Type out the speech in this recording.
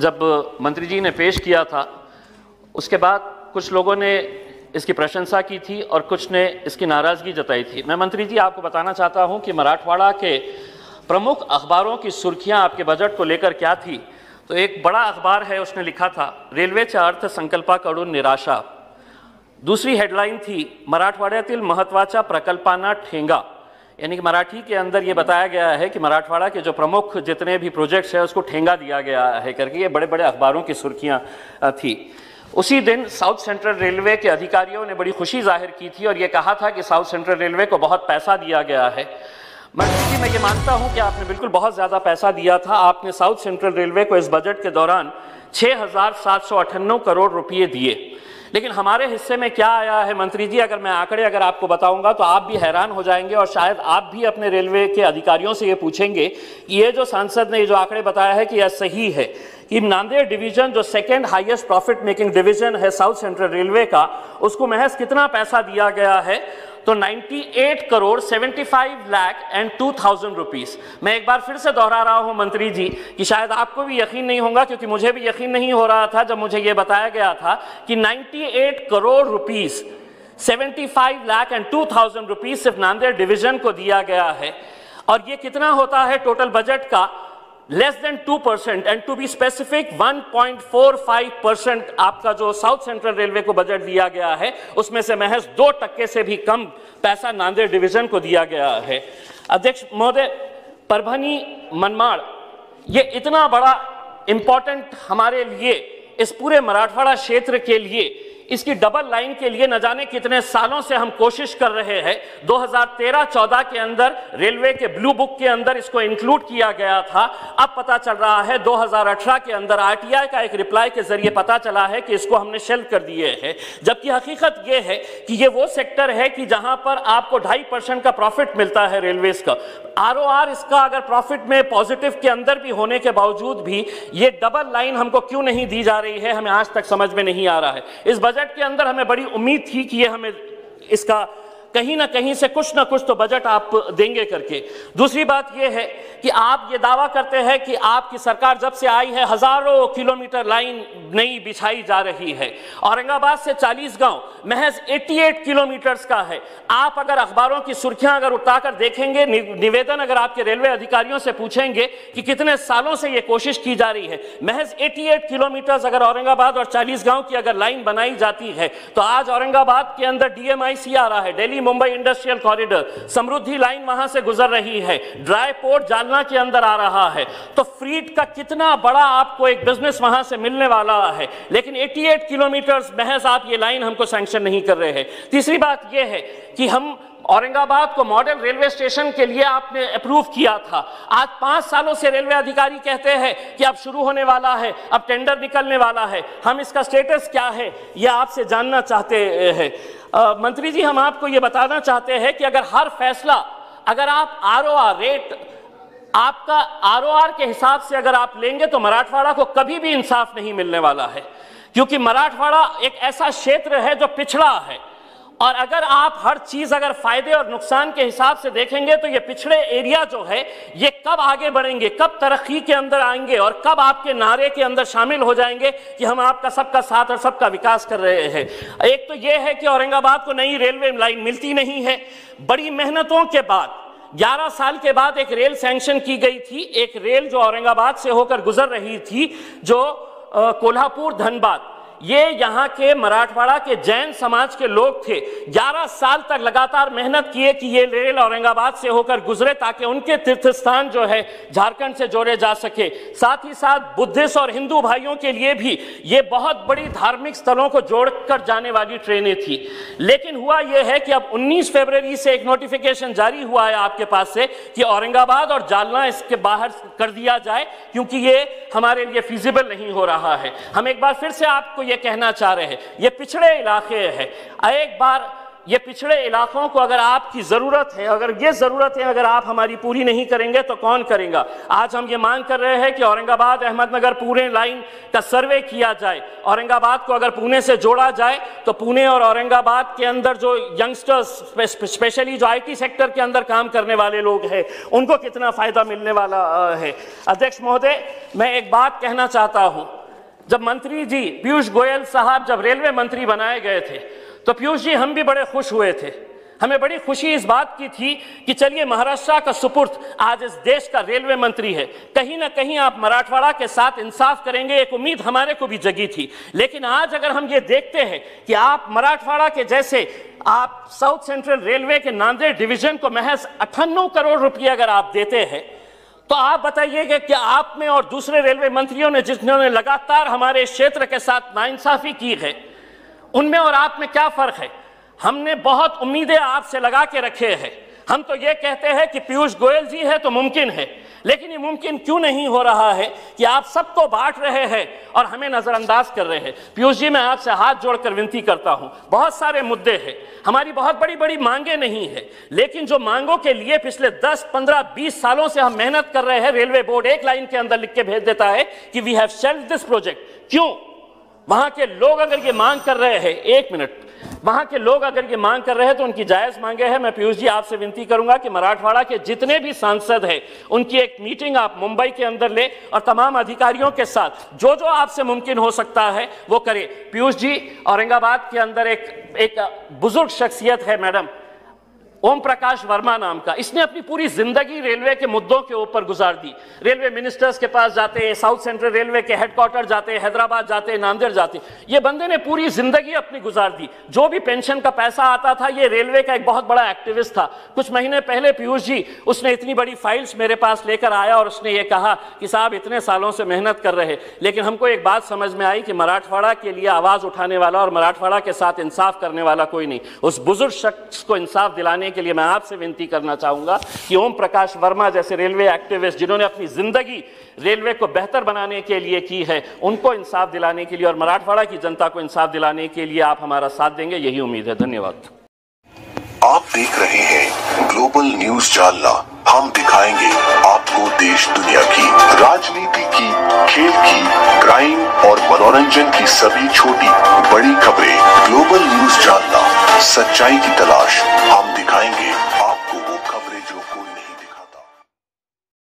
जब मंत्री जी ने पेश किया था उसके बाद कुछ लोगों ने इसकी प्रशंसा की थी और कुछ ने इसकी नाराज़गी जताई थी। मैं मंत्री जी आपको बताना चाहता हूं कि मराठवाड़ा के प्रमुख अखबारों की सुर्खियां आपके बजट को लेकर क्या थी। तो एक बड़ा अखबार है, उसने लिखा था रेल्वेच्या अर्थसंकल्पाकडून निराशा। दूसरी हेडलाइन थी मराठवाड्यातील महत्त्वाच्या प्रकल्पांना ठेंगा, यानी कि मराठी के अंदर ये बताया गया है कि मराठवाड़ा के जो प्रमुख जितने भी प्रोजेक्ट्स हैं उसको ठेंगा दिया गया है करके ये बड़े बड़े अखबारों की सुर्खियां थी। उसी दिन साउथ सेंट्रल रेलवे के अधिकारियों ने बड़ी खुशी जाहिर की थी और ये कहा था कि साउथ सेंट्रल रेलवे को बहुत पैसा दिया गया है। मंत्री जी, मैं ये मानता हूं कि आपने बिल्कुल बहुत ज़्यादा पैसा दिया था। आपने साउथ सेंट्रल रेलवे को इस बजट के दौरान 6,798 करोड़ रुपये दिए, लेकिन हमारे हिस्से में क्या आया है मंत्री जी, अगर मैं आंकड़े आपको बताऊंगा तो आप भी हैरान हो जाएंगे और शायद आप भी अपने रेलवे के अधिकारियों से ये पूछेंगे कि ये जो सांसद ने ये जो आंकड़े बताया है कि यह सही है कि नांदेड़ डिवीजन जो second highest profit making division है साउथ सेंट्रल रेलवे का, उसको महज कितना पैसा दिया गया है, तो 98 करोड़ 75 लाख एंड 2,000 रुपीस। मैं एक बार फिर से दोहरा रहा हूं मंत्री जी कि शायद आपको भी यकीन नहीं होगा, क्योंकि मुझे भी यकीन नहीं हो रहा था जब मुझे ये बताया गया था कि 98 crore rupees 75 lakh and 2,000 rupees सिर्फ नांदेड़ डिवीजन को दिया गया है। और ये कितना होता है टोटल बजट का? Less than 2%, and to be specific 1.45% आपका जो साउथ सेंट्रल रेलवे को बजट दिया गया है उसमें से महज 2% से भी कम पैसा नांदेड़ डिवीजन को दिया गया है। अध्यक्ष महोदय, परभनी मनमाड़ ये इतना बड़ा इंपॉर्टेंट हमारे लिए, इस पूरे मराठवाड़ा क्षेत्र के लिए, इसकी डबल लाइन के लिए न जाने कितने सालों से हम कोशिश कर रहे हैं। 2013-14 के अंदर रेलवे के ब्लू बुक के अंदर इसको इंक्लूड किया गया था। अब पता चल रहा है 2018 के अंदर आरटीआई का एक रिप्लाई के जरिए पता चला है कि इसको हमने शेल्फ कर दिए हैं, जबकि हकीकत यह है कि ये वो सेक्टर है कि जहां पर आपको 2.5% का प्रॉफिट मिलता है रेलवेज का। आरओआर इसका अगर प्रॉफिट में पॉजिटिव के अंदर भी होने के बावजूद भी ये डबल लाइन हमको क्यों नहीं दी जा रही है, हमें आज तक समझ में नहीं आ रहा है। इस बजट के अंदर हमें बड़ी उम्मीद थी कि ये हमें इसका कहीं ना कहीं से कुछ ना कुछ तो बजट आप देंगे करके। दूसरी बात यह है कि आप ये दावा करते हैं कि आपकी सरकार जब से आई है हजारों किलोमीटर लाइन नई बिछाई जा रही है। औरंगाबाद से 40 गांव महज 88 किलोमीटर्स का है। आप अगर अखबारों की सुर्खियां अगर उठाकर देखेंगे, निवेदन अगर आपके रेलवे अधिकारियों से पूछेंगे कि कितने सालों से ये कोशिश की जा रही है, महज 88 किलोमीटर्स अगर औरंगाबाद और 40 गांव की अगर लाइन बनाई जाती है तो आज औरंगाबाद के अंदर डीएमआईसी आ रहा है, दिल्ली मुंबई इंडस्ट्रियल कॉरिडोर, समृद्धि लाइन वहां से गुजर रही है, ड्राई पोर्ट जालना के अंदर आ रहा है। तो फ्रीट का कितना बड़ा आपको एक बिजनेस वहां से मिलने वाला है, लेकिन 88 किलोमीटर्स महज आप ये लाइन हमको सैंक्शन नहीं कर रहे हैं। तीसरी बात यह है कि हम औरंगाबाद को मॉडल रेलवे स्टेशन के लिए आपने अप्रूव किया था। आज 5 सालों से रेलवे अधिकारी कहते हैं कि अब शुरू होने वाला है, अब टेंडर निकलने वाला है। हम इसका स्टेटस क्या है यह आपसे जानना चाहते हैं। मंत्री जी, हम आपको यह बताना चाहते हैं कि अगर हर फैसला, अगर आप आरओआर रेट, आपका आरओआर के हिसाब से अगर आप लेंगे तो मराठवाड़ा को कभी भी इंसाफ नहीं मिलने वाला है, क्योंकि मराठवाड़ा एक ऐसा क्षेत्र है जो पिछड़ा है। और अगर आप हर चीज अगर फायदे और नुकसान के हिसाब से देखेंगे तो ये पिछड़े एरिया जो है ये कब आगे बढ़ेंगे, कब तरक्की के अंदर आएंगे और कब आपके नारे के अंदर शामिल हो जाएंगे कि हम आपका सबका साथ और सबका विकास कर रहे हैं। एक तो ये है कि औरंगाबाद को नई रेलवे लाइन मिलती नहीं है। बड़ी मेहनतों के बाद 11 साल के बाद एक रेल सैंक्शन की गई थी, एक रेल जो औरंगाबाद से होकर गुजर रही थी, जो कोल्हापुर धनबाद। ये यहाँ के मराठवाड़ा के जैन समाज के लोग थे, 11 साल तक लगातार मेहनत किए कि ये रेल औरंगाबाद से होकर गुजरे ताकि उनके तीर्थ स्थान जो है झारखंड से जोड़े जा सके। साथ ही साथ बुद्धिस्ट और हिंदू भाइयों के लिए भी ये बहुत बड़ी धार्मिक स्थलों को जोड़कर जाने वाली ट्रेनें थी। लेकिन हुआ ये है कि अब 19 फरवरी से एक नोटिफिकेशन जारी हुआ है आपके पास से कि औरंगाबाद और जालना इसके बाहर कर दिया जाए, क्योंकि ये हमारे लिए फिजिबल नहीं हो रहा है। हम एक बार फिर से आपको ये कहना चाह रहे हैं, ये पिछड़े इलाके हैं। एक बार ये पिछड़े इलाकों को अगर आपकी ज़रूरत है, अगर ये ज़रूरत है, अगर आप हमारी पूरी नहीं करेंगे तो कौन करेगा? आज हम ये मांग कर रहे हैं कि औरंगाबाद अहमदनगर पुणे लाइन का सर्वे किया जाए। औरंगाबाद को अगर पुणे से जोड़ा जाए तो पुणे और औरंगाबाद के अंदर जो यंगस्टर्स, स्पेशली जो IT सेक्टर के अंदर काम करने वाले लोग हैं, उनको कितना फ़ायदा मिलने वाला है। अध्यक्ष महोदय, मैं एक बात कहना चाहता हूँ, जब मंत्री जी पीयूष गोयल साहब जब रेलवे मंत्री बनाए गए थे तो पीयूष जी हम भी बड़े खुश हुए थे। हमें बड़ी खुशी इस बात की थी कि चलिए महाराष्ट्र का सुपुर्द आज इस देश का रेलवे मंत्री है, कहीं ना कहीं आप मराठवाड़ा के साथ इंसाफ करेंगे, एक उम्मीद हमारे को भी जगी थी। लेकिन आज अगर हम ये देखते हैं कि आप मराठवाड़ा के जैसे आप साउथ सेंट्रल रेलवे के नांदेड़ डिवीजन को महज 98 करोड़ रुपये अगर आप देते हैं, तो आप बताइएगा कि आप में और दूसरे रेलवे मंत्रियों ने जिन्होंने लगातार हमारे क्षेत्र के साथ नाइंसाफी की है, उनमें और आप में क्या फर्क है? हमने बहुत उम्मीदें आपसे लगा के रखे हैं। हम तो ये कहते हैं कि पीयूष गोयल जी है तो मुमकिन है, लेकिन ये मुमकिन क्यों नहीं हो रहा है कि आप सबको बांट रहे हैं और हमें नजरअंदाज कर रहे हैं? पीयूष जी, मैं आपसे हाथ जोड़कर विनती करता हूं, बहुत सारे मुद्दे हैं, हमारी बहुत बड़ी बड़ी मांगे नहीं है, लेकिन जो मांगों के लिए पिछले 10, 15, 20 सालों से हम मेहनत कर रहे हैं, रेलवे बोर्ड एक लाइन के अंदर लिख के भेज देता है कि we have shelved this project. क्यों? वहां के लोग अगर ये मांग कर रहे हैं, एक मिनट, वहां के लोग अगर ये मांग कर रहे हैं तो उनकी जायज मांगे हैं। मैं पीयूष जी आपसे विनती करूंगा कि मराठवाड़ा के जितने भी सांसद हैं उनकी एक मीटिंग आप मुंबई के अंदर ले और तमाम अधिकारियों के साथ जो जो आपसे मुमकिन हो सकता है वो करें। पीयूष जी, औरंगाबाद के अंदर एक बुजुर्ग शख्सियत है मैडम, ओम प्रकाश वर्मा नाम का, इसने अपनी पूरी जिंदगी रेलवे के मुद्दों के ऊपर गुजार दी। रेलवे मिनिस्टर्स के पास जाते हैं, साउथ सेंट्रल रेलवे के हेडक्वार्टर जाते हैं, हैदराबाद जाते हैं, नांदेड़ जाते हैं, ये बंदे ने पूरी जिंदगी अपनी गुजार दी। जो भी पेंशन का पैसा आता था, ये रेलवे का एक बहुत बड़ा एक्टिविस्ट था। कुछ महीने पहले पीयूष जी, उसने इतनी बड़ी फाइल्स मेरे पास लेकर आया और उसने ये कहा कि साहब इतने सालों से मेहनत कर रहे, लेकिन हमको एक बात समझ में आई कि मराठवाड़ा के लिए आवाज उठाने वाला और मराठवाड़ा के साथ इंसाफ करने वाला कोई नहीं। उस बुजुर्ग शख्स को इंसाफ दिलाने के लिए मैं आपसे विनती करना चाहूंगा कि ओम प्रकाश वर्मा जैसे रेलवे एक्टिविस्ट जिन्होंने अपनी जिंदगी रेलवे को बेहतर बनाने के लिए की है, उनको इंसाफ दिलाने के लिए और मराठवाड़ा की जनता को इंसाफ दिलाने के लिए आप हमारा साथ देंगे, यही उम्मीद है। धन्यवाद। आप देख रहे हैं ग्लोबल न्यूज जालना। हम दिखाएंगे आपको देश दुनिया की, राजनीति की, खेल की, क्राइम और मनोरंजन की सभी छोटी बड़ी खबरें। ग्लोबल न्यूज जालना, सच्चाई की तलाश हम